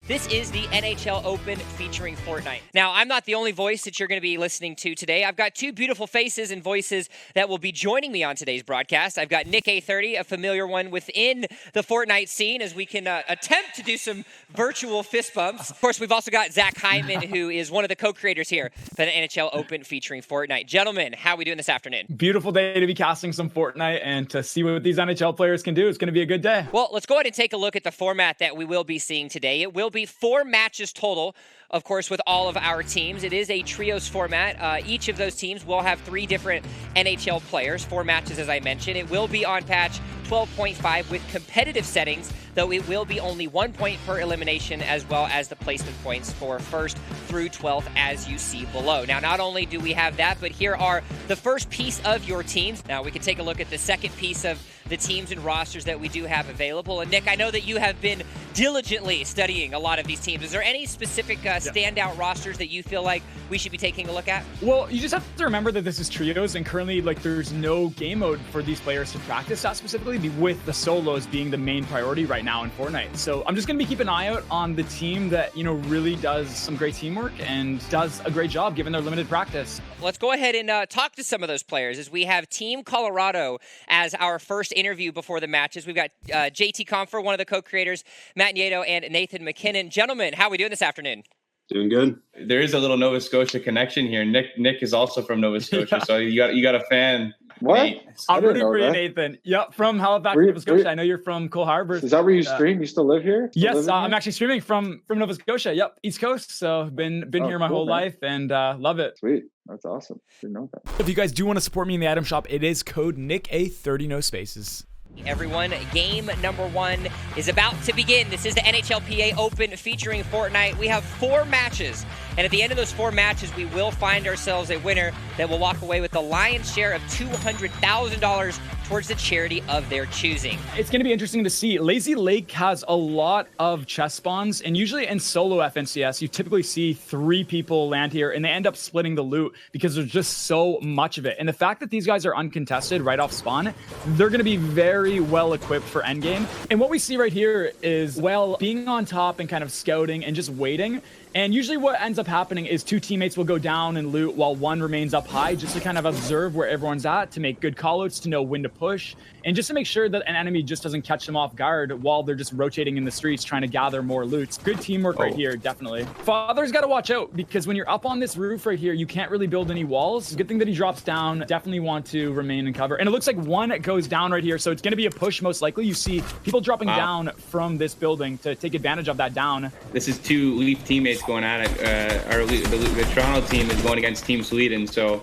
This is the NHL Open featuring Fortnite. Now, I'm not the only voice that you're going to be listening to today. I've got two beautiful faces and voices that will be joining me on today's broadcast. I've got Nick A30, a familiar one within the Fortnite scene, as we can attempt to do some virtual fist bumps. Of course, we've also got Zach Hyman, who is one of the co-creators here for the NHL Open featuring Fortnite. Gentlemen, how are we doing this afternoon? Beautiful day to be casting some Fortnite and to see what these NHL players can do. It's going to be a good day. Well, let's go ahead and take a look at the format that we will be seeing today. It will be 4 matches total, of course, with all of our teams. It is a trios format. Each of those teams will have 3 different NHL players, 4 matches, as I mentioned. It will be on patch 12.5 with competitive settings, though it will be only 1 point per elimination, as well as the placement points for 1st through 12th, as you see below. Now, not only do we have that, but here are the first piece of your teams. Now, we can take a look at the second piece of the teams and rosters that we do have available. And Nick, I know that you have been diligently studying a lot of these teams. Is there any specific standout rosters that you feel like we should be taking a look at? Well, you just have to remember that this is trios, and currently, there's no game mode for these players to practice that specifically, with the solos being the main priority right now in Fortnite. So I'm just going to be keeping an eye out on the team that, really does some great teamwork and does a great job given their limited practice. Let's go ahead and talk to some of those players, as we have Team Colorado as our first interview before the matches. We've got JT Comfer, one of the co-creators, Matt Nieto, and Nathan McKinnon. Gentlemen, how are we doing this afternoon? Doing good. There is a little Nova Scotia connection here. Nick is also from Nova Scotia, so you got a fan. What? Nate. I'm rooting for you, Nathan. Yep, from Halifax, Nova Scotia. I know you're from Cole Harbour. Is that where you stream? You still live here? Yes, I'm actually streaming from Nova Scotia. Yep, East Coast. So been here my whole life and love it. Sweet. That's awesome. Didn't know that. If you guys do want to support me in the item shop, it is code NICK30, no spaces. Everyone, game number 1 is about to begin. This is the NHLPA Open featuring Fortnite. We have 4 matches, and at the end of those 4 matches, we will find ourselves a winner that will walk away with the lion's share of $200,000 towards the charity of their choosing. It's going to be interesting to see. Lazy Lake has a lot of chest spawns, and usually in solo FNCS, you typically see 3 people land here, and they end up splitting the loot because there's just so much of it. And the fact that these guys are uncontested right off spawn, they're going to be very well equipped for endgame. And what we see right here is, being on top and kind of scouting and just waiting. And usually what ends up happening is 2 teammates will go down and loot while 1 remains up high, just to kind of observe where everyone's at, to make good callouts, to know when to push, and just to make sure that an enemy just doesn't catch them off guard while they're just rotating in the streets trying to gather more loot. Good teamwork right here, definitely. Father's got to watch out, because when you're up on this roof right here, you can't really build any walls. Good thing that he drops down. Definitely want to remain in cover. And it looks like 1 goes down right here, so it's going to be a push most likely. You see people dropping down from this building to take advantage of that down. This is 2 Leaf teammates going at it. The Toronto team is going against Team Sweden. So,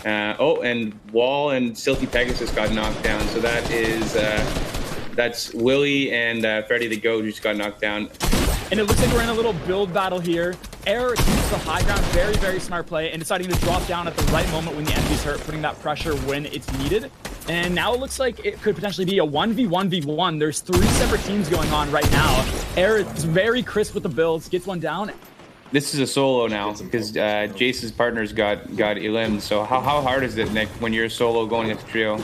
and Wall and Silty Pegasus got knocked down. So that's Willie and Freddie the Goat who just got knocked down. And it looks like we're in a little build battle here. Air keeps the high ground, very, very smart play, and deciding to drop down at the right moment when the enemy's hurt, putting that pressure when it's needed. And now it looks like it could potentially be a 1v1v1. There's 3 separate teams going on right now. Air is very crisp with the builds, gets 1 down. This is a solo now because Jace's partners got eliminated. So how hard is it, Nick, when you're solo going against a trio?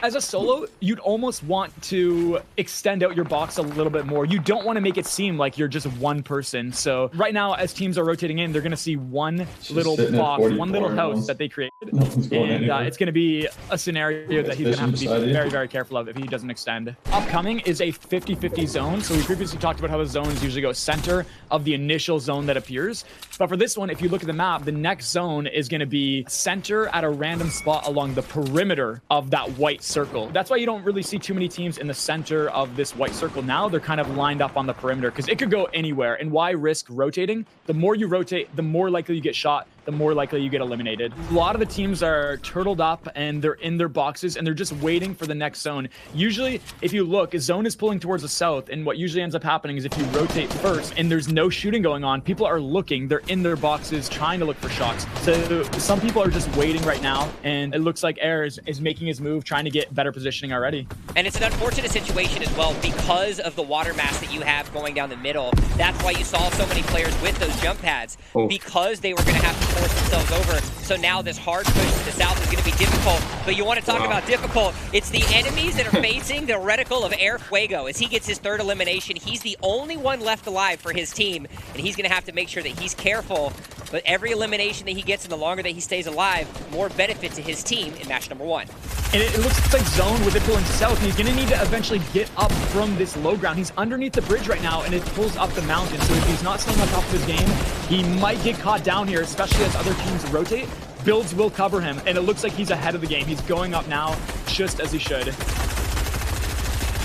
As a solo, you'd almost want to extend out your box a little bit more. You don't want to make it seem like you're just 1 person. So right now, as teams are rotating in, they're going to see 1 little box, 1 little house that they created. And it's going to be a scenario that he's going to have to be very, very careful of if he doesn't extend. Upcoming is a 50-50 zone. So we previously talked about how the zones usually go center of the initial zone that appears. But for this one, if you look at the map, the next zone is going to be center at a random spot along the perimeter of that white circle. That's why you don't really see too many teams in the center of this white circle now. They're kind of lined up on the perimeter because it could go anywhere. And why risk rotating? The more you rotate, the more likely you get shot, the more likely you get eliminated. A lot of the teams are turtled up and they're in their boxes and they're just waiting for the next zone. Usually, if you look, a zone is pulling towards the south, and what usually ends up happening is if you rotate first and there's no shooting going on, people are looking, they're in their boxes trying to look for shots. So some people are just waiting right now, and it looks like Air is making his move, trying to get better positioning already. And it's an unfortunate situation as well because of the water mass that you have going down the middle. That's why you saw so many players with those jump pads, because they were going to have to force themselves over. So now this hard push to the south is going to be difficult. But you want to talk about difficult. It's the enemies that are facing the reticle of Air Fuego. As he gets his third elimination, he's the only one left alive for his team. And he's going to have to make sure that he's careful. But every elimination that he gets, and the longer that he stays alive, more benefit to his team in match number 1. And it looks like zone with it pulling south, and he's going to need to eventually get up from this low ground. He's underneath the bridge right now, and it pulls up the mountain. So if he's not staying on top of his game, he might get caught down here, especially as other teams rotate. Builds will cover him, and it looks like he's ahead of the game. He's going up now, just as he should.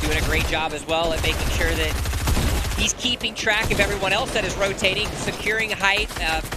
Doing a great job as well at making sure that he's keeping track of everyone else that is rotating, securing height,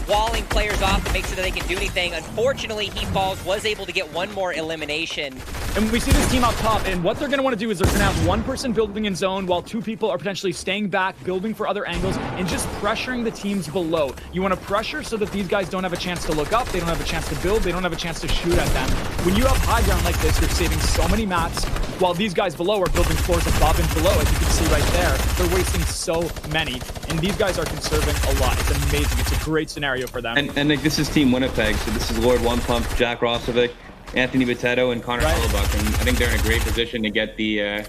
walling players off to make sure that they can do anything. Unfortunately, he falls, was able to get one more elimination. And we see this team up top, and what they're going to want to do is they're going to have one person building in zone while 2 people are potentially staying back, building for other angles, and just pressuring the teams below. You want to pressure so that these guys don't have a chance to look up, they don't have a chance to build, they don't have a chance to shoot at them. When you have high ground like this, you're saving so many mats, while these guys below are building floors above and below, as you can see right there. They're wasting so many, and these guys are conserving a lot. It's amazing. It's a great scenario for them. And like, this is Team Winnipeg, so this is Lord One Pump, Jack Rossovic, Anthony Botetto, and Connor Halifax, and I think they're in a great position to get the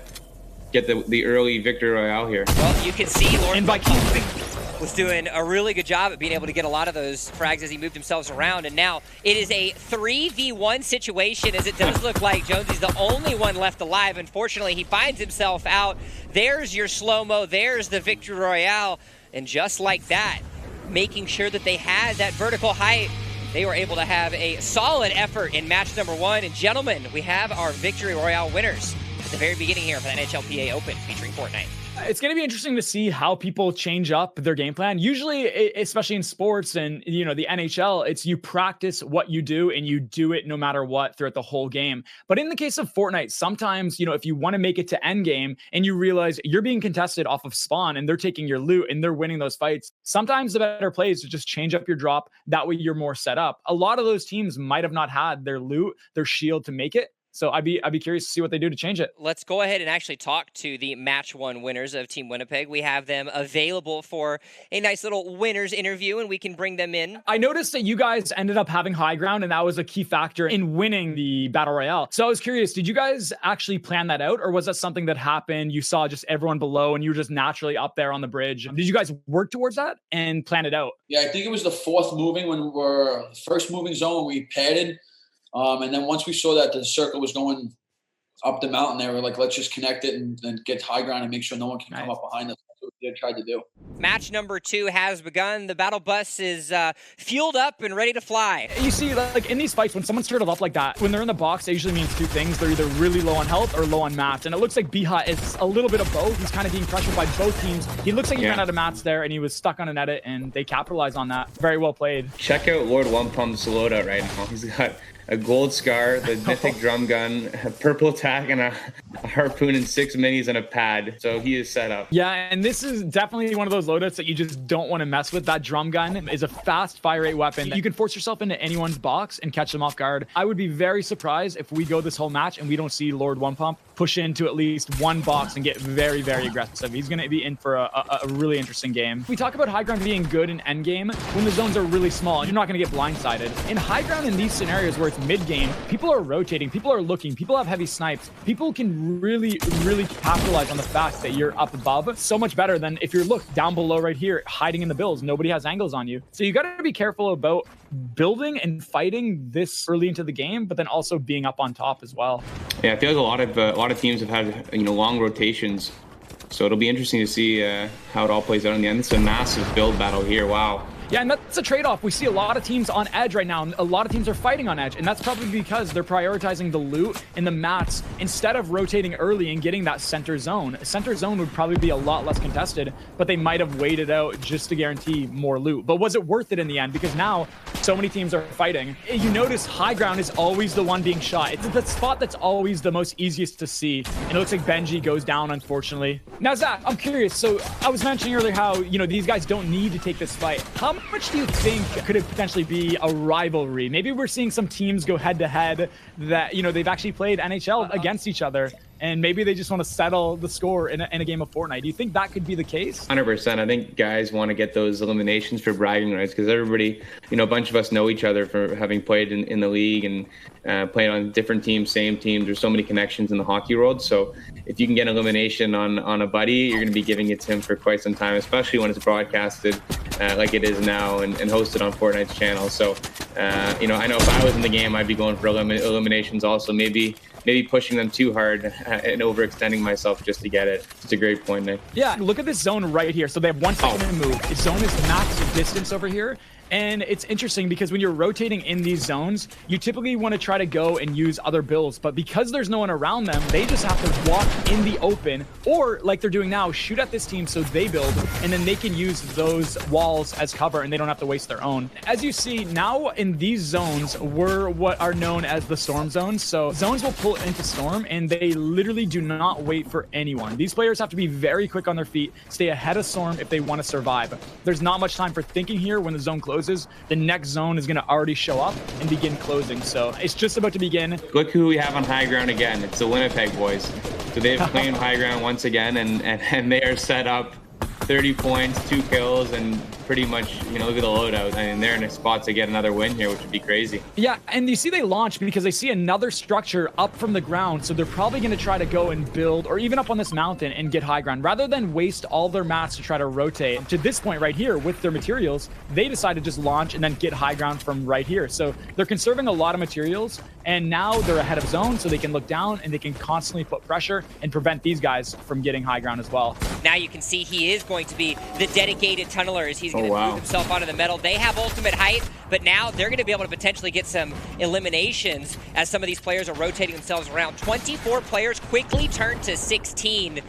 early victory royale here. Well, you can see Lord One Pump was doing a really good job at being able to get a lot of those frags as he moved himself around, and now it is a 3v1 situation, as it does look like Jonesy's the only one left alive. Unfortunately, he finds himself out. There's your slow-mo, there's the victory royale, and just like that, making sure that they had that vertical height, they were able to have a solid effort in match number 1. And gentlemen, we have our victory royale winners at the very beginning here for the NHLPA Open featuring Fortnite. It's going to be interesting to see how people change up their game plan. Usually, especially in sports and, you know, the NHL, it's you practice what you do and you do it no matter what throughout the whole game. But in the case of Fortnite, sometimes, you know, if you want to make it to end game and you realize you're being contested off of spawn and they're taking your loot and they're winning those fights, sometimes the better play is to just change up your drop. That way you're more set up. A lot of those teams might have not had their loot, their shield to make it. So I'd be curious to see what they do to change it. Let's go ahead and actually talk to the match 1 winners of Team Winnipeg. We have them available for a nice little winners interview, and we can bring them in. I noticed that you guys ended up having high ground, and that was a key factor in winning the Battle Royale. So I was curious, did you guys actually plan that out, or was that something that happened? You saw just everyone below, and you were just naturally up there on the bridge. Did you guys work towards that and plan it out? Yeah, I think it was the 4th moving when we were first moving zone, we padded. And then once we saw that the circle was going up the mountain, they were like, let's just connect it and get high ground and make sure no one can come up behind us. That's what they tried to do. Match number 2 has begun. The battle bus is fueled up and ready to fly. You see, like in these fights, when someone's turtled up like that, when they're in the box, it usually means 2 things. They're either really low on health or low on mats. And it looks like Biha is a little bit of both. He's kind of being pressured by both teams. He looks like he ran out of mats there, and he was stuck on an edit, and they capitalized on that. Very well played. Check out Lord One Pump's loadout right now. He's got a gold scar, the mythic drum gun, a purple attack, and a harpoon, and 6 minis and a pad. So he is set up. Yeah, and this is definitely one of those loadouts that you just don't want to mess with. That drum gun is a fast fire rate weapon. You can force yourself into anyone's box and catch them off guard. I would be very surprised if we go this whole match and we don't see Lord One Pump push into at least one box and get very, very aggressive. He's going to be in for a really interesting game. We talk about high ground being good in end game when the zones are really small. You're not going to get blindsided. In high ground, in these scenarios where it's mid game, people are rotating, people are looking, people have heavy snipes. People can really, really capitalize on the fact that you're up above so much better than if you're down below right here, hiding in the bills. Nobody has angles on you. So you got to be careful about building and fighting this early into the game, but then also being up on top as well. Yeah, I feel like a lot of teams have had long rotations, so it'll be interesting to see how it all plays out in the end. It's a massive build battle here. Wow. Yeah, and that's a trade-off. We see a lot of teams on edge right now, and a lot of teams are fighting on edge, and that's probably because they're prioritizing the loot and the mats instead of rotating early and getting that center zone. A center zone would probably be a lot less contested, but they might have waited out just to guarantee more loot. But was it worth it in the end? Because now so many teams are fighting. You notice high ground is always the one being shot. It's the spot that's always the most easiest to see, and it looks like Benji goes down, unfortunately. Now, Zach, I'm curious. So I was mentioning earlier how, these guys don't need to take this fight. How much do you think could it potentially be a rivalry? Maybe we're seeing some teams go head to head that, they've actually played NHL against each other. and maybe they just want to settle the score in a game of Fortnite. Do you think that could be the case? 100%. I think guys want to get those eliminations for bragging rights because everybody, a bunch of us know each other for having played in the league and played on different teams, same teams. There's so many connections in the hockey world. So if you can get an elimination on a buddy, you're going to be giving it to him for quite some time, especially when it's broadcasted like it is now and hosted on Fortnite's channel. So, I know if I was in the game, I'd be going for eliminations also. Maybe pushing them too hard and overextending myself just to get it. It's a great point, Nick. Yeah, look at this zone right here. So they have 1 second to move. The zone is max distance over here. And it's interesting because when you're rotating in these zones, you typically want to try to go and use other builds. But because there's no one around them, they just have to walk in the open or, like they're doing now, shoot at this team so they build. And then they can use those walls as cover and they don't have to waste their own. As you see, now in these zones, we're what are known as the storm zones. So zones will pull into storm and they literally do not wait for anyone. These players have to be very quick on their feet, stay ahead of storm if they want to survive. There's not much time for thinking here when the zone closes. The next zone is going to already show up and begin closing. So it's just about to begin. Look who we have on high ground again. It's the Winnipeg boys. So they've claimed high ground once again, and they are set up 30 points, 2 kills, and pretty much, look at the loadout. I mean, they're in a spot to get another win here, which would be crazy. Yeah, and you see they launch because they see another structure up from the ground, so they're probably going to try to go and build, or even up on this mountain and get high ground, rather than waste all their mats to try to rotate. To this point right here, with their materials, they decide to just launch and then get high ground from right here. So they're conserving a lot of materials, and now they're ahead of zone, so they can look down and they can constantly put pressure and prevent these guys from getting high ground as well. Now you can see he is going to be the dedicated tunneler as he's going to move himself onto the metal. They have ultimate height, but now they're going to be able to potentially get some eliminations as some of these players are rotating themselves around. 24 players quickly turned to 16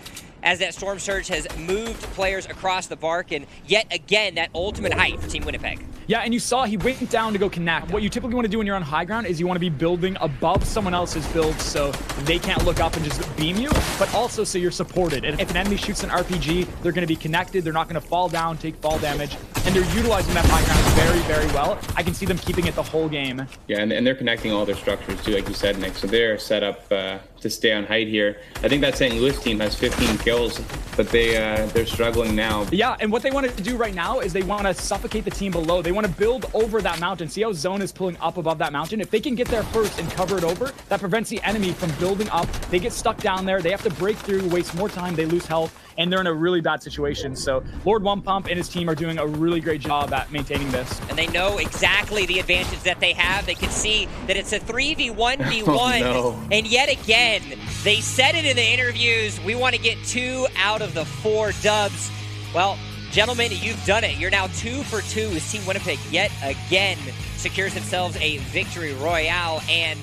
as that Storm Surge has moved players across the bark, and yet again, that ultimate height for Team Winnipeg. Yeah, and you saw he went down to go connect. What you typically want to do when you're on high ground is you want to be building above someone else's build so they can't look up and just beam you, but also so you're supported. And if an enemy shoots an RPG, they're going to be connected. They're not going to fall down, take fall damage, and they're utilizing that high ground very, very well. I can see them keeping it the whole game. Yeah, and they're connecting all their structures too, like you said, Nick. So they're set up to stay on height here. I think that St. Louis team has 15 kills, but they're struggling now. Yeah, and what they want to do right now is they want to suffocate the team below. They want to build over that mountain. See how zone is pulling up above that mountain? If they can get there first and cover it over, that prevents the enemy from building up. They get stuck down there. They have to break through, waste more time. They lose health, and they're in a really bad situation. So Lord One Pump and his team are doing a really great job at maintaining this. And they know exactly the advantage that they have. They can see that it's a 3v1v1. Oh, no. And yet again, they said it in the interviews, we want to get 2 out of the 4 dubs. Well, gentlemen, you've done it. You're now 2 for 2 as Team Winnipeg yet again secures themselves a victory royale. And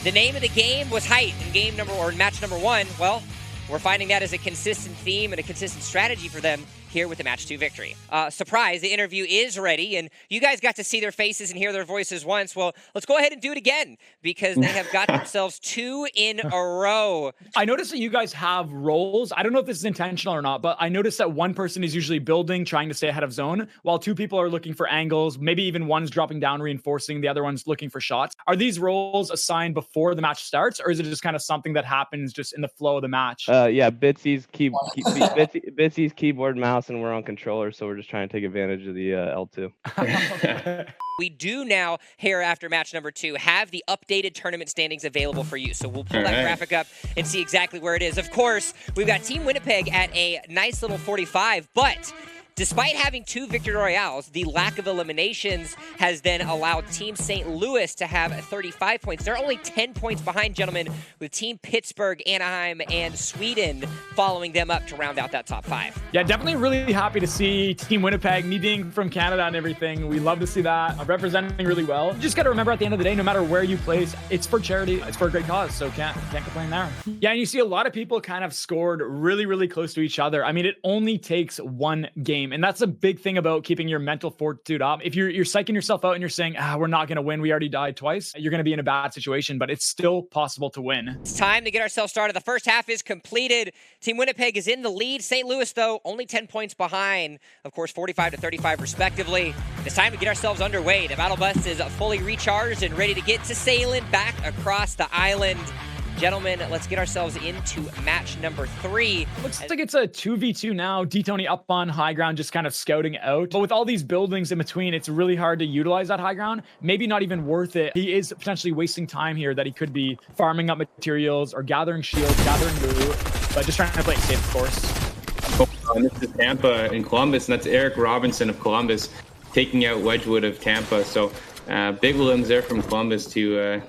the name of the game was height in match number 1. Well, we're finding that as a consistent theme and a consistent strategy for them here with the match 2 victory. Surprise, the interview is ready, and you guys got to see their faces and hear their voices once. Well, let's go ahead and do it again because they have got themselves 2 in a row. I noticed that you guys have roles. I don't know if this is intentional or not, but I noticed that one person is usually building, trying to stay ahead of zone, while 2 people are looking for angles. Maybe even one's dropping down, reinforcing, the other one's looking for shots. Are these roles assigned before the match starts, or is it just kind of something that happens just in the flow of the match? Yeah, Bitsy's keyboard, mouse, and we're on controller, so we're just trying to take advantage of the L2. We do now, here after match number 2, have the updated tournament standings available for you. So we'll pull that graphic up and see exactly where it is. Of course, we've got Team Winnipeg at a nice little 45, but despite having 2 victory royales, the lack of eliminations has then allowed Team St. Louis to have 35 points. They're only 10 points behind, gentlemen, with Team Pittsburgh, Anaheim, and Sweden following them up to round out that top 5. Yeah, definitely really happy to see Team Winnipeg, me being from Canada and everything. We love to see that. Representing really well. You just got to remember at the end of the day, no matter where you place, it's for charity. It's for a great cause, so can't complain there. Yeah, and you see a lot of people kind of scored really, really close to each other. I mean, it only takes 1 game. And that's a big thing about keeping your mental fortitude up. If you're psyching yourself out and you're saying, we're not going to win, we already died twice, you're going to be in a bad situation, but it's still possible to win. It's time to get ourselves started. The first half is completed. Team Winnipeg is in the lead. St. Louis, though, only 10 points behind. Of course, 45 to 35 respectively. It's time to get ourselves underway. The battle bus is fully recharged and ready to get to sailing back across the island. Gentlemen, let's get ourselves into match number 3. Looks like it's a 2v2 now. D-Tony up on high ground, just kind of scouting out. But with all these buildings in between, it's really hard to utilize that high ground. Maybe not even worth it. He is potentially wasting time here that he could be farming up materials or gathering shields, gathering loot, but just trying to play it safe, of course. And this is Tampa in Columbus, and that's Eric Robinson of Columbus taking out Wedgwood of Tampa. So big limbs there from Columbus to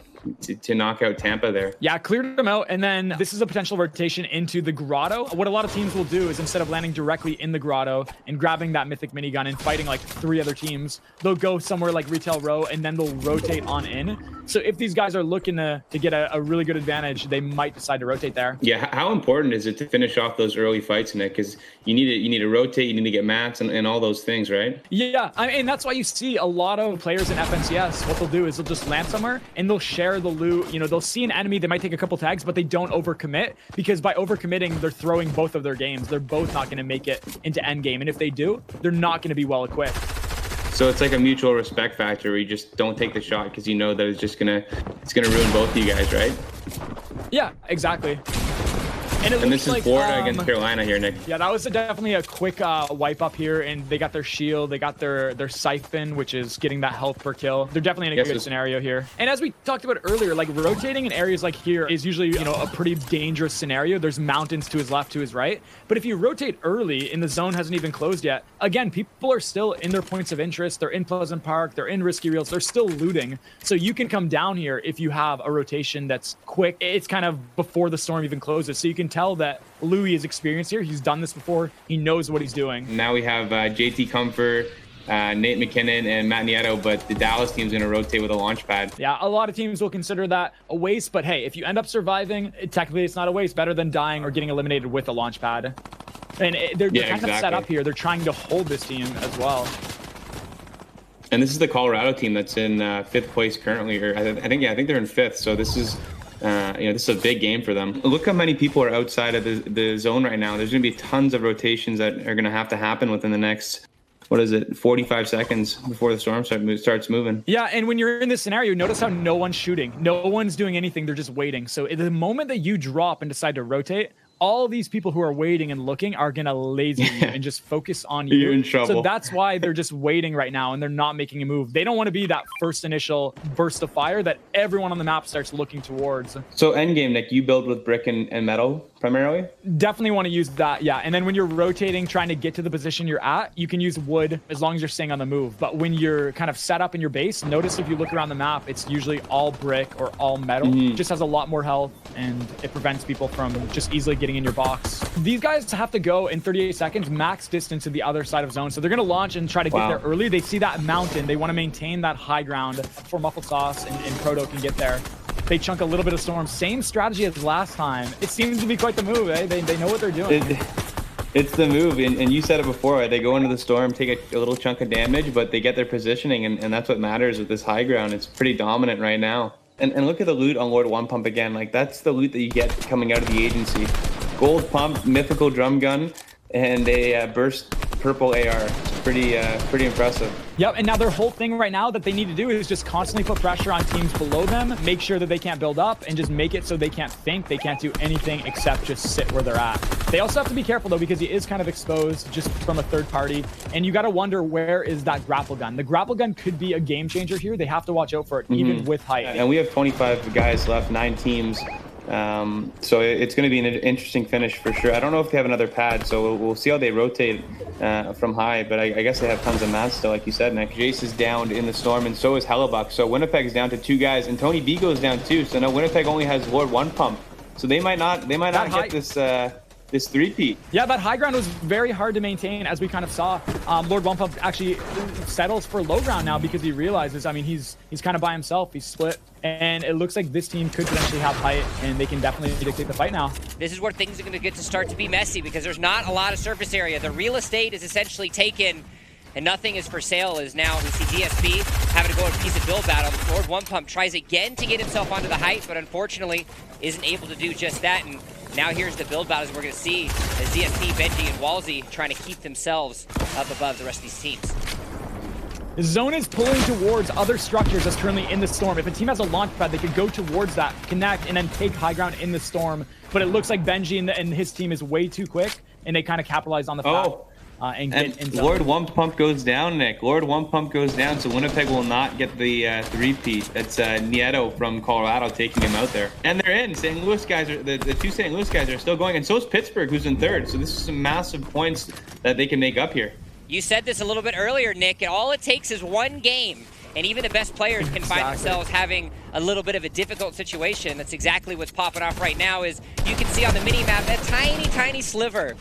knock out Tampa there. Yeah, cleared them out. And then this is a potential rotation into the grotto. What a lot of teams will do is instead of landing directly in the grotto and grabbing that mythic minigun and fighting like 3 other teams, they'll go somewhere like retail row and then they'll rotate on in. So if these guys are looking to get a really good advantage, they might decide to rotate there. Yeah, how important is it to finish off those early fights, Nick? Because you need to rotate, you need to get mats and all those things, right? Yeah, I mean, that's why you see a lot of players in FNCS. What they'll do is they'll just land somewhere and they'll share the loot. You know, they'll see an enemy, they might take a couple tags, but they don't overcommit, because by overcommitting, they're throwing both of their games. They're both not going to make it into end game, and if they do, they're not going to be well equipped. So it's like a mutual respect factor where you just don't take the shot because you know that it's gonna ruin both of you guys, right? Yeah, exactly. And this is Florida against Carolina here, Nick. Yeah, that was definitely a quick wipe up here, and they got their shield, they got their siphon, which is getting that health per kill. They're definitely in a good scenario here. And as we talked about earlier, like rotating in areas like here is usually, you know, a pretty dangerous scenario. There's mountains to his left, to his right. But if you rotate early and the zone hasn't even closed yet, again, people are still in their points of interest. They're in Pleasant Park, they're in Risky Reels, they're still looting. So you can come down here if you have a rotation that's quick. It's kind of before the storm even closes. So you can tell that Louis is experienced here. He's done this before. He knows what he's doing. Now we have JT Comfort, Nate McKinnon, and Matt Nieto, but the Dallas team's going to rotate with a launch pad. Yeah, a lot of teams will consider that a waste, but hey, if you end up surviving, technically it's not a waste. Better than dying or getting eliminated with a launch pad. And they're kind of set up here. They're trying to hold this team as well. And this is the Colorado team that's in 5th place currently. Or I think they're in 5th. So this is this is a big game for them. Look how many people are outside of the zone right now. There's going to be tons of rotations that are going to have to happen within the next, 45 seconds before the storm starts moving. Yeah, and when you're in this scenario, notice how no one's shooting. No one's doing anything. They're just waiting. So the moment that you drop and decide to rotate, all these people who are waiting and looking are going to laser you and just focus on you. You're in trouble. So that's why they're just waiting right now and they're not making a move. They don't want to be that first initial burst of fire that everyone on the map starts looking towards. So endgame, Nick, you build with brick and metal primarily? Definitely want to use that, yeah. And then when you're rotating, trying to get to the position you're at, you can use wood as long as you're staying on the move. But when you're kind of set up in your base, notice if you look around the map, it's usually all brick or all metal. It just has a lot more health and it prevents people from just easily getting in your box. These guys have to go in 38 seconds, max distance to the other side of zone. So they're going to launch and try to get there early. They see that mountain. They want to maintain that high ground before Muffled Sauce and Proto can get there. They chunk a little bit of storm. Same strategy as last time. It seems to be quite the move, eh? They know what they're doing. It's the move, and you said it before, right? They go into the storm, take a little chunk of damage, but they get their positioning, and that's what matters with this high ground. It's pretty dominant right now. And look at the loot on Lord One Pump again. Like, that's the loot that you get coming out of the agency. Gold pump, mythical drum gun, and a burst purple AR. Pretty impressive. Yep, and now their whole thing right now that they need to do is just constantly put pressure on teams below them, make sure that they can't build up, and just make it so they can't think, they can't do anything except just sit where they're at. They also have to be careful, though, because he is kind of exposed just from a third party, and you got to wonder, where is that grapple gun? The grapple gun could be a game changer here. They have to watch out for it, even with height. And we have 25 guys left, 9 teams. So it's going to be an interesting finish for sure. I don't know if they have another pad, so we'll see how they rotate from high, but I guess they have tons of mats still, like you said, Nick. Jace is down in the storm, and so is Halifax. So Winnipeg's down to 2 guys, and Tony B goes down too. So now Winnipeg only has Lord One Pump, so they might not get this three-peat. Yeah, that high ground was very hard to maintain, as we kind of saw. Lord One Pump actually settles for low ground now because he realizes, I mean, he's kind of by himself. He's split. And it looks like this team could potentially have height, and they can definitely dictate the fight now. This is where things are going to get to start to be messy because there's not a lot of surface area. The real estate is essentially taken, and nothing is for sale. As now we see DSP having to go in a piece of build battle. Lord One Pump tries again to get himself onto the height, but unfortunately isn't able to do just that. And now here's the build battle as we're going to see as DSP, Benji, and Walsey trying to keep themselves up above the rest of these teams. Zone is pulling towards other structures that's currently in the storm. If a team has a launch pad, they could go towards that, connect, and then take high ground in the storm. But it looks like Benji and his team is way too quick, and they kind of capitalize on the fact. And Lord One Pump goes down, Nick. Lord One Pump goes down, so Winnipeg will not get the repeat. That's Nieto from Colorado taking him out there. And they're in. St. Louis guys are the two St. Louis guys are still going, and so is Pittsburgh, who's in third. So this is some massive points that they can make up here. You said this a little bit earlier, Nick, and all it takes is one game, and even the best players can find themselves having a little bit of a difficult situation. That's exactly what's popping off right now. Is you can see on the mini-map that tiny sliver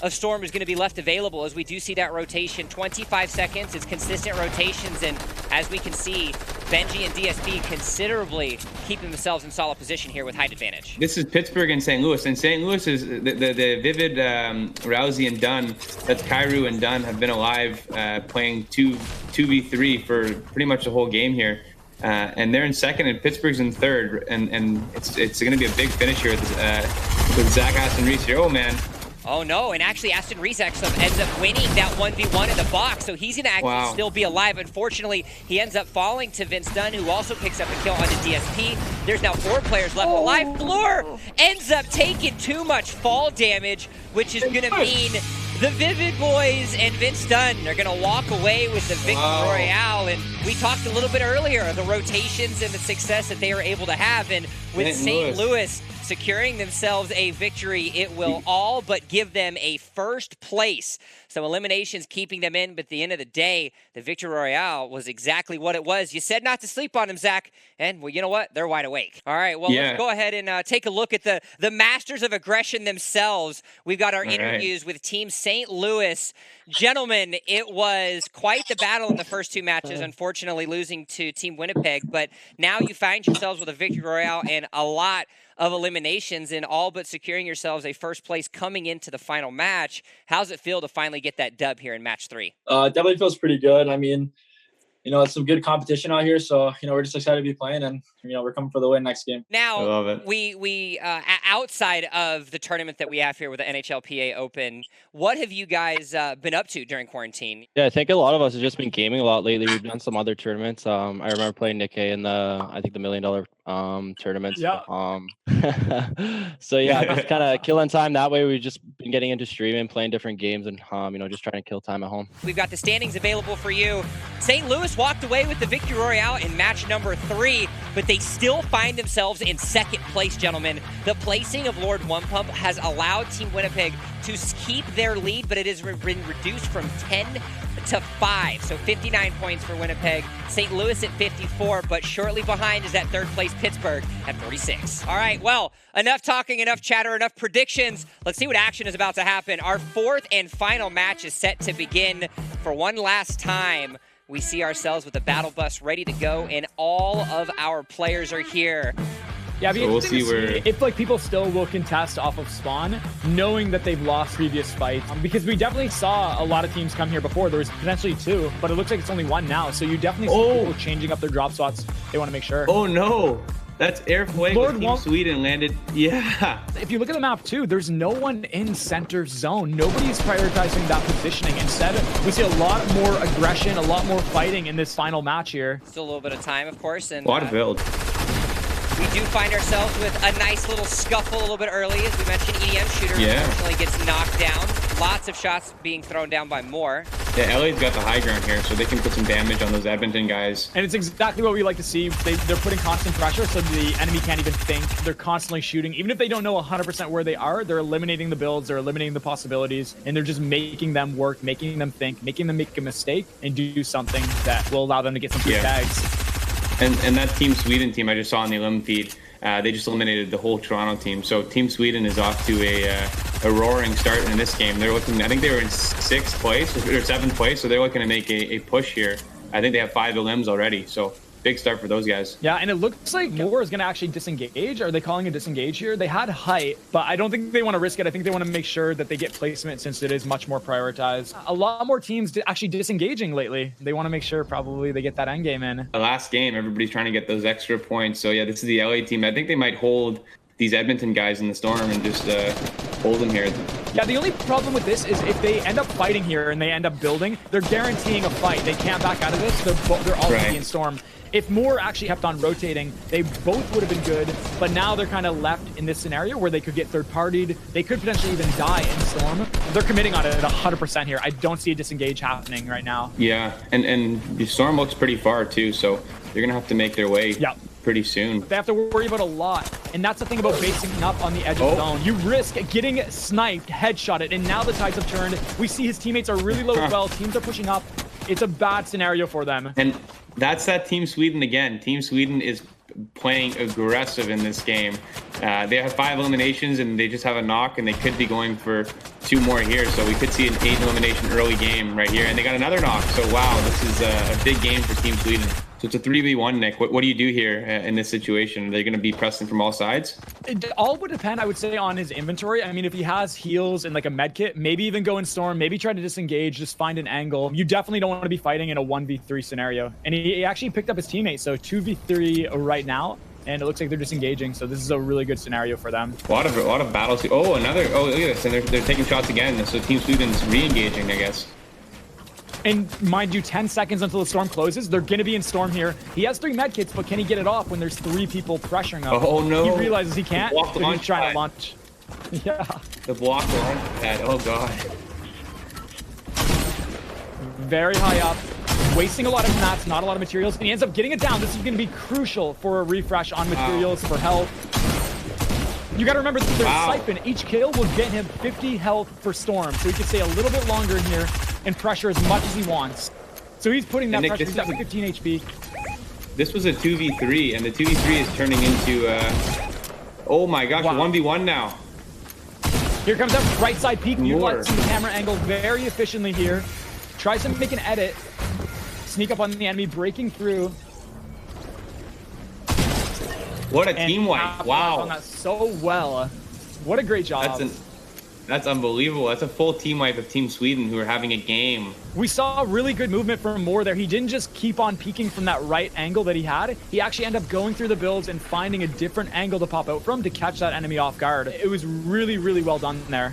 of Storm is going to be left available as we do see that rotation. 25 seconds, it's consistent rotations, and as we can see, Benji and DSP considerably keeping themselves in solid position here with height advantage. This is Pittsburgh and St. Louis, and St. Louis is the Vivid, Rousey, and Dunn. That's Kairu and Dunn have been alive playing 2v3 for pretty much the whole game here. And they're in second, and Pittsburgh's in third, and it's going to be a big finish here with Zach Aston Reese here. Oh, man. Oh no, and actually Aston Reese ends up winning that 1v1 in the box, so he's going to actually still be alive. Unfortunately, he ends up falling to Vince Dunn, who also picks up a kill onto DSP. There's now 4 players left alive. Floor ends up taking too much fall damage, which is going to mean the Vivid Boys and Vince Dunn are going to walk away with the Victory Royale. And we talked a little bit earlier, the rotations and the success that they were able to have. And with St. Louis securing themselves a victory, it will all but give them a first place. So eliminations keeping them in, but at the end of the day, the Victory Royale was exactly what it was. You said not to sleep on them, Zach, and well, you know what? They're wide awake. All right, well, let's go ahead and take a look at the masters of aggression themselves. We've got our interviews with Team St. Louis. Gentlemen, it was quite the battle in the first 2 matches, unfortunately losing to Team Winnipeg, but now you find yourselves with a Victory Royale and a lot of eliminations and all but securing yourselves a first place coming into the final match. How's it feel to finally get that dub here in match 3? Definitely feels pretty good. I mean, it's some good competition out here, so we're just excited to be playing, and we're coming for the win next game. Now, I love it. we outside of the tournament that we have here with the NHL PA Open, what have you guys been up to during quarantine? Yeah, I think a lot of us have just been gaming a lot lately. We've done some other tournaments. I remember playing Nick A in the $1 million tournaments. Yeah. So yeah, just kind of killing time that way. We've just been getting into streaming, playing different games, and just trying to kill time at home. We've got the standings available for you. St. Louis walked away with the Victory Royale in match number 3, but they still find themselves in second place, gentlemen. The placing of Lord One Pump has allowed Team Winnipeg to keep their lead, but it has been reduced from 10 to 5. So 59 points for Winnipeg. St. Louis at 54, but shortly behind is that third place Pittsburgh at 46. All right, well, enough talking, enough chatter, enough predictions. Let's see what action is about to happen. Our 4th and final match is set to begin. For one last time, we see ourselves with the battle bus ready to go, and all of our players are here. Yeah, so we'll see if people still will contest off of spawn, knowing that they've lost previous fights. Because we definitely saw a lot of teams come here before. There was potentially 2, but it looks like it's only 1 now. So you definitely see people changing up their drop spots. They want to make sure. Oh no, that's Airflag with Team Sweden landed. Yeah. If you look at the map too, there's no one in center zone. Nobody's prioritizing that positioning. Instead, we see a lot more aggression, a lot more fighting in this final match here. Still a little bit of time, of course, and quad build. We do find ourselves with a nice little scuffle a little bit early. As we mentioned, EDM shooter unfortunately gets knocked down. Lots of shots being thrown down by Moore. Yeah, LA's got the high ground here, so they can put some damage on those Edmonton guys. And it's exactly what we like to see. They're putting constant pressure, so the enemy can't even think. They're constantly shooting. Even if they don't know 100% where they are, they're eliminating the builds, they're eliminating the possibilities, and they're just making them work, making them think, making them make a mistake, and do something that will allow them to get some free tags. And that Team Sweden team I just saw on the elim feed, they just eliminated the whole Toronto team. So Team Sweden is off to a roaring start in this game. They're looking, I think they were in 6th place or 7th place, so they're looking to make a push here. I think they have 5 elims already, so big start for those guys. Yeah, and it looks like Moore is going to actually disengage. Are they calling a disengage here? They had height, but I don't think they want to risk it. I think they want to make sure that they get placement since it is much more prioritized. A lot more teams actually disengaging lately. They want to make sure probably they get that end game in. The last game, everybody's trying to get those extra points. So yeah, this is the LA team. I think they might hold these Edmonton guys in the storm and just hold them here. Yeah, the only problem with this is if they end up fighting here and they end up building, they're guaranteeing a fight. They can't back out of this. They're all going to be in storm. If more actually kept on rotating, they both would have been good, but now they're kind of left in this scenario where they could get third-partied. They could potentially even die in storm. They're committing on it at 100% here. I don't see a disengage happening right now. Yeah, and the storm looks pretty far too, so they're gonna have to make their way pretty soon. They have to worry about a lot, and that's the thing about basing up on the edge of the zone. You risk getting sniped, headshotted, and now the tides have turned. We see his teammates are really low as well. Teams are pushing up. It's a bad scenario for them. And that's that Team Sweden again. Team Sweden is playing aggressive in this game. They have 5 eliminations and they just have a knock, and they could be going for 2 more here. So we could see an 8 elimination early game right here. And they got another knock. So wow, this is a big game for Team Sweden. So it's a 3v1, Nick. What do you do here in this situation? Are they going to be pressing from all sides? It all would depend, I would say, on his inventory. I mean, if he has heals and like a med kit, maybe even go in storm, maybe try to disengage, just find an angle. You definitely don't want to be fighting in a 1v3 scenario. And he actually picked up his teammate, so 2v3 right now. And it looks like they're disengaging, so this is a really good scenario for them. A lot of battles. Oh, another. Oh, look at this. And they're taking shots again. So Team Sweden's re-engaging, I guess. And mind you, 10 seconds until the storm closes. They're going to be in storm here. He has 3 medkits, but can he get it off when there's 3 people pressuring him? Oh, no. He realizes he can't, so he's trying to launch. Yeah. The block launch pad. Oh, God. Very high up. Wasting a lot of mats, not a lot of materials. And he ends up getting it down. This is going to be crucial for a refresh on materials, for health. You got to remember that there's siphon. Each kill will get him 50 health for storm, so he can stay a little bit longer in here and pressure as much as he wants. So he's putting that pressure. He's at 15 HP. This was a 2v3, and the 2v3 is turning into oh my gosh, a 1v1 now. Here comes that right side peek. Utilizing the camera angle very efficiently here. Tries to make an edit. Sneak up on the enemy, breaking through. What a team wipe. Wow. On that so well. What a great job. That's unbelievable. That's a full team wipe of Team Sweden, who are having a game. We saw really good movement from Moore there. He didn't just keep on peeking from that right angle that he had. He actually ended up going through the builds and finding a different angle to pop out from to catch that enemy off guard. It was really, really well done there.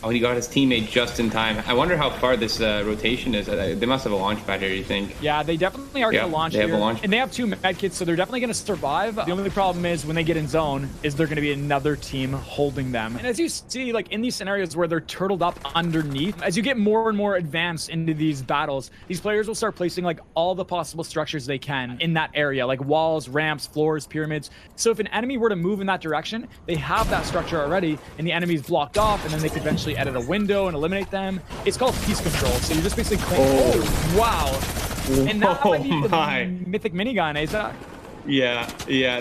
Oh, he got his teammate just in time. I wonder how far this rotation is. They must have a launch pad here, you think? Yeah, they definitely are going to launch here. Have a launch. And they have 2 medkits, so they're definitely going to survive. The only problem is when they get in zone is they're going to be another team holding them. And as you see, like in these scenarios where they're turtled up underneath, as you get more and more advanced into these battles, these players will start placing like all the possible structures they can in that area, like walls, ramps, floors, pyramids. So if an enemy were to move in that direction, they have that structure already, and the enemy's blocked off, and then they could eventually edit a window and eliminate them. It's called piece control. So you're just basically wow. And that might be the mythic minigun, is that? Yeah,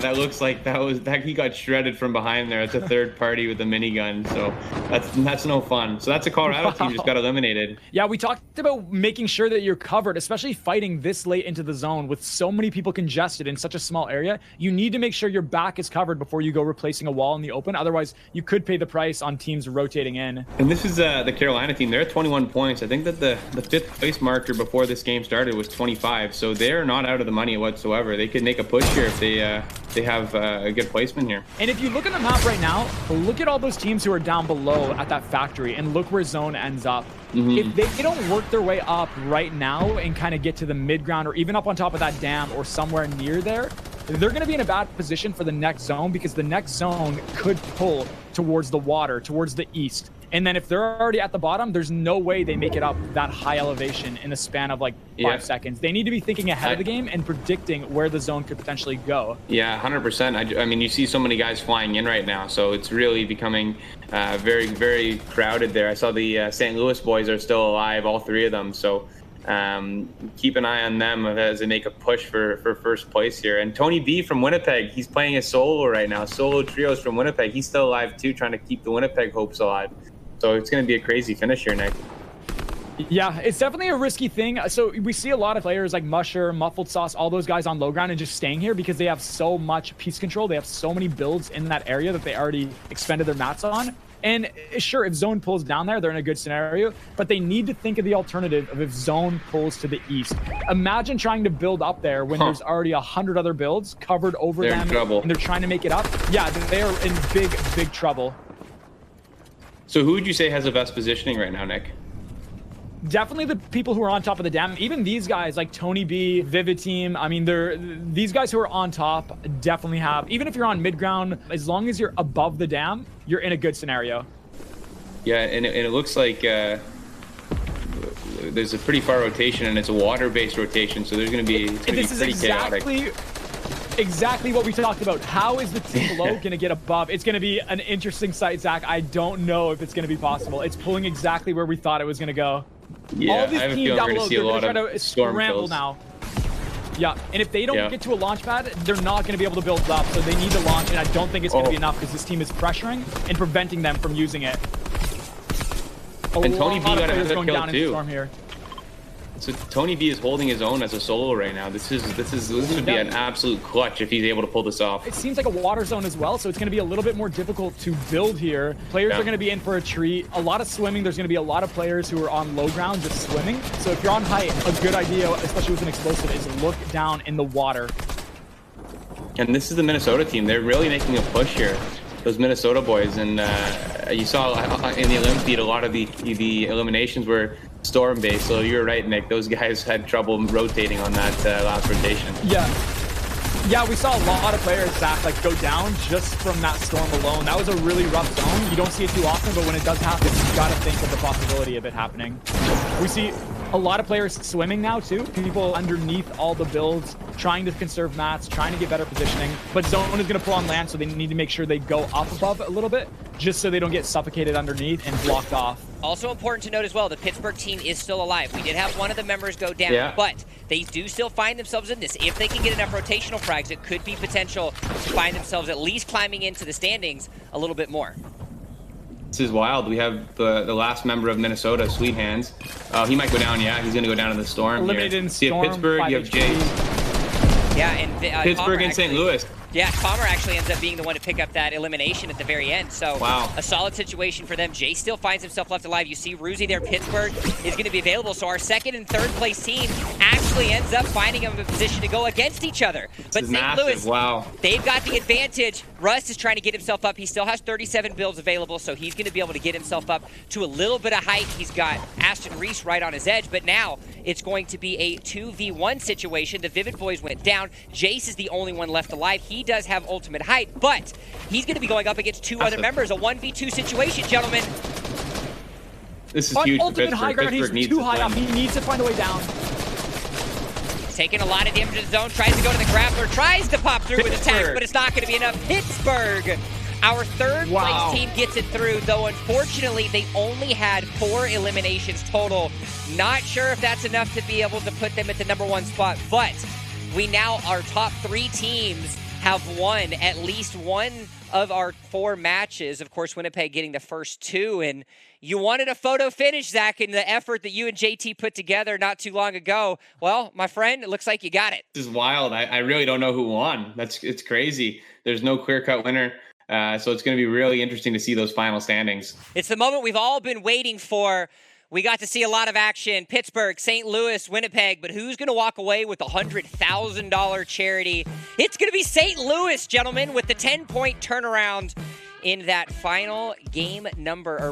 that looks like that he got shredded from behind there. It's a third party with a minigun, so that's no fun. So that's a Colorado team just got eliminated. Yeah, we talked about making sure that you're covered, especially fighting this late into the zone with so many people congested in such a small area. You need to make sure your back is covered before you go replacing a wall in the open. Otherwise, you could pay the price on teams rotating in. And this is the Carolina team. They're at 21 points. I think that the 5th place marker before this game started was 25, so they're not out of the money whatsoever. They could make a push here if they have a good placement here. And if you look at the map right now, look at all those teams who are down below at that factory and look where zone ends up. If they don't work their way up right now and kind of get to the mid ground or even up on top of that dam or somewhere near there, they're going to be in a bad position for the next zone, because the next zone could pull towards the water, towards the east. And then if they're already at the bottom, there's no way they make it up that high elevation in the span of like 5 seconds. They need to be thinking ahead of the game and predicting where the zone could potentially go. Yeah, 100%. I mean, you see so many guys flying in right now, so it's really becoming very, very crowded there. I saw the St. Louis boys are still alive, all 3 of them. So keep an eye on them as they make a push for first place here. And Tony B from Winnipeg, he's playing a solo right now. Solo trios from Winnipeg. He's still alive too, trying to keep the Winnipeg hopes alive. So it's going to be a crazy finish here, Nick. Yeah, it's definitely a risky thing. So we see a lot of players like Musher, Muffled Sauce, all those guys on low ground and just staying here because they have so much piece control. They have so many builds in that area that they already expended their mats on. And sure, if zone pulls down there, they're in a good scenario, but they need to think of the alternative of if zone pulls to the east. Imagine trying to build up there when there's already 100 other builds covered over them, in trouble. And they're trying to make it up. Yeah, they're in big, big trouble. So who would you say has the best positioning right now, Nick? Definitely the people who are on top of the dam. Even these guys like Tony B, Vivid Team. I mean, these guys who are on top definitely have, even if you're on mid ground, as long as you're above the dam, you're in a good scenario. Yeah, and it looks like there's a pretty far rotation, and it's a water-based rotation, so there's going to be pretty chaotic. Exactly what we talked about. How is the team below going to get above? It's going to be an interesting sight, Zach. I don't know if it's going to be possible. It's pulling exactly where we thought it was going to go. Yeah, all this I have a team feeling down we're below, going to see a lot try to of storm scramble kills now. Yeah, and if they don't get to a launch pad, they're not going to be able to build up, so they need to launch, and I don't think it's going to be enough because this team is pressuring and preventing them from using it. And Tony B got another going kill down too. In storm here. So Tony B is holding his own as a solo right now. This would be an absolute clutch if he's able to pull this off. It seems like a water zone as well, so it's going to be a little bit more difficult to build here. Players are going to be in for a treat. A lot of swimming. There's going to be a lot of players who are on low ground just swimming. So if you're on height, a good idea, especially with an explosive, is look down in the water. And this is the Minnesota team. They're really making a push here. Those Minnesota boys, and you saw in the Elim feed a lot of the eliminations were storm based. So you're right, Nick. Those guys had trouble rotating on that last rotation. Yeah, we saw a lot of players, Zach, like go down just from that storm alone. That was a really rough zone. You don't see it too often, but when it does happen, you got to think of the possibility of it happening. We see a lot of players swimming now too. People underneath all the builds, trying to conserve mats, trying to get better positioning. But zone is going to pull on land, so they need to make sure they go up above a little bit, just so they don't get suffocated underneath and blocked off. Also important to note as well, the Pittsburgh team is still alive. We did have one of the members go down, but they do still find themselves in this. If they can get enough rotational frags, it could be potential to find themselves at least climbing into the standings a little bit more. This is wild. We have the last member of Minnesota, Sweet Hands. He might go down. Yeah, he's going to go down in the storm. Eliminated in storm. You have Pittsburgh, you have Jace. Yeah, and Pittsburgh and St. Louis. Yeah, Palmer actually ends up being the one to pick up that elimination at the very end. So a solid situation for them. Jay still finds himself left alive. You see Ruzi there. Pittsburgh is going to be available. So our second and third place team actually ends up finding them in a position to go against each other. But St. Louis, they've got the advantage. Russ is trying to get himself up. He still has 37 builds available, so he's going to be able to get himself up to a little bit of height. He's got Aston Reese right on his edge, but now it's going to be a 2v1 situation. The Vivid Boys went down. Jace is the only one left alive. He does have ultimate height, but he's going to be going up against two other members. A 1v2 situation, gentlemen. This is huge for ultimate high ground, he's too high up. He needs to find a way down. He's taking a lot of damage to the zone, tries to go to the grappler, tries to pop through with attacks, but it's not going to be enough. Pittsburgh, our third place team, gets it through, though unfortunately they only had 4 eliminations total. Not sure if that's enough to be able to put them at the #1 spot, but we now, our top 3 teams have won at least one of our 4 matches. Of course, Winnipeg getting the first 2. And you wanted a photo finish, Zach, in the effort that you and JT put together not too long ago. Well, my friend, it looks like you got it. This is wild. I really don't know who won. It's crazy. There's no clear-cut winner. So it's going to be really interesting to see those final standings. It's the moment we've all been waiting for. We got to see a lot of action. Pittsburgh, St. Louis, Winnipeg, but who's going to walk away with the $100,000 charity? It's going to be St. Louis, gentlemen, with the 10-point turnaround in that final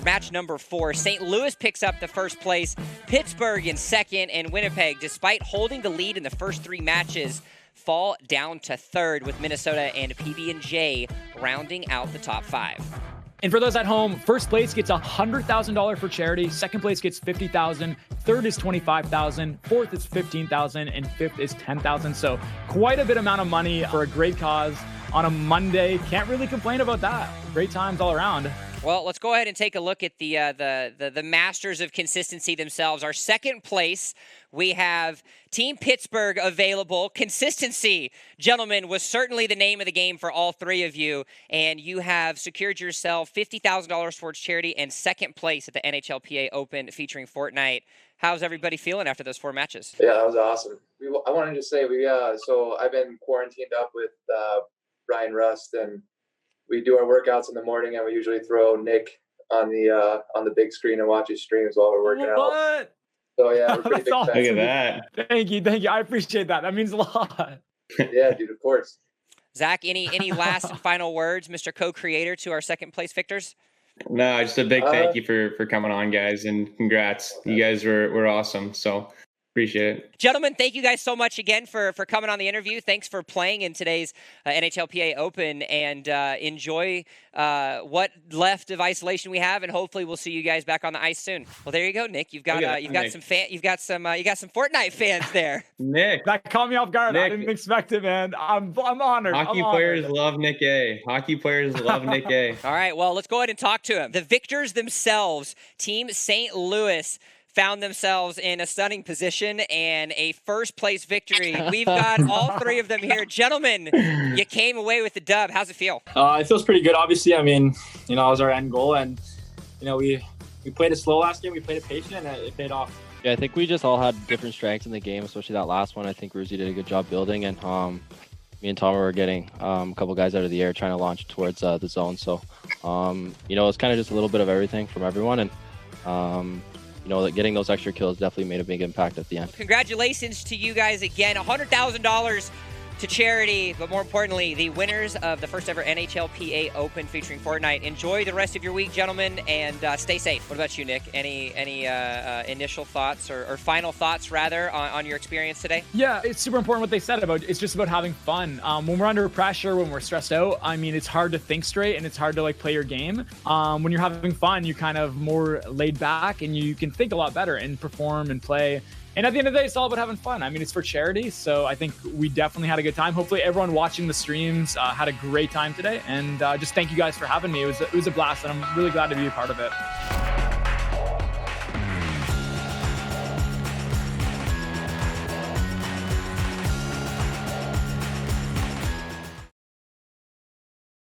match number 4. St. Louis picks up the first place, Pittsburgh in second, and Winnipeg, despite holding the lead in the first 3 matches, fall down to third, with Minnesota and PB&J rounding out the top 5. And for those at home, first place gets $100,000 for charity. Second place gets $50,000. Third is $25,000. Fourth is $15,000, and fifth is $10,000. So quite a bit amount of money for a great cause on a Monday. Can't really complain about that. Great times all around. Well, let's go ahead and take a look at the masters of consistency themselves. Our second place, we have Team Pittsburgh available. Consistency, gentlemen, was certainly the name of the game for all 3 of you, and you have secured yourself $50,000 towards charity and second place at the NHLPA Open featuring Fortnite. How's everybody feeling after those 4 matches? Yeah, that was awesome. I wanted to say so I've been quarantined up with Brian Rust, and we do our workouts in the morning, and we usually throw Nick on the big screen and watch his streams while we're working out. So yeah, we're pretty big fans. Look at that. Thank you. I appreciate that. That means a lot. Yeah, dude, of course. Zach, any last and final words, Mr. Co-creator, to our second place victors? No, just a big thank you for coming on, guys, and congrats. You guys were awesome. So appreciate it. Gentlemen, thank you guys so much again for coming on the interview. Thanks for playing in today's NHLPA Open, and enjoy what left of isolation we have, and hopefully we'll see you guys back on the ice soon. Well, there you go, Nick. You've got some Fortnite fans there. Nick, that caught me off guard. Nick, I didn't expect it, man. I'm honored. Hockey players love Nick A. Hockey players love Nick A. All right, well, let's go ahead and talk to him. The victors themselves, Team St. Louis, found themselves in a stunning position and a first-place victory. We've got all three of them here. Gentlemen, you came away with the dub. How's it feel? It feels pretty good, obviously. I mean, it was our end goal, and, we played it slow last game. We played it patient, and it paid off. Yeah, I think we just all had different strengths in the game, especially that last one. I think Ruzi did a good job building, and me and Tom were getting a couple guys out of the air trying to launch towards the zone. So, it's kind of just a little bit of everything from everyone, and getting those extra kills definitely made a big impact at the end. Congratulations to you guys again. $100,000 to charity, but more importantly, the winners of the first ever NHLPA Open featuring Fortnite. Enjoy the rest of your week, gentlemen, and stay safe. What about you, Nick? Any initial thoughts or final thoughts, rather, on your experience today? Yeah, it's super important what they said about it's just about having fun. When we're under pressure, when we're stressed out, I mean, it's hard to think straight and it's hard to play your game. When you're having fun, you're kind of more laid back and you can think a lot better and perform and play. And at the end of the day, it's all about having fun. I mean, it's for charity, so I think we definitely had a good time. Hopefully everyone watching the streams had a great time today. And just thank you guys for having me. It was a blast, and I'm really glad to be a part of it.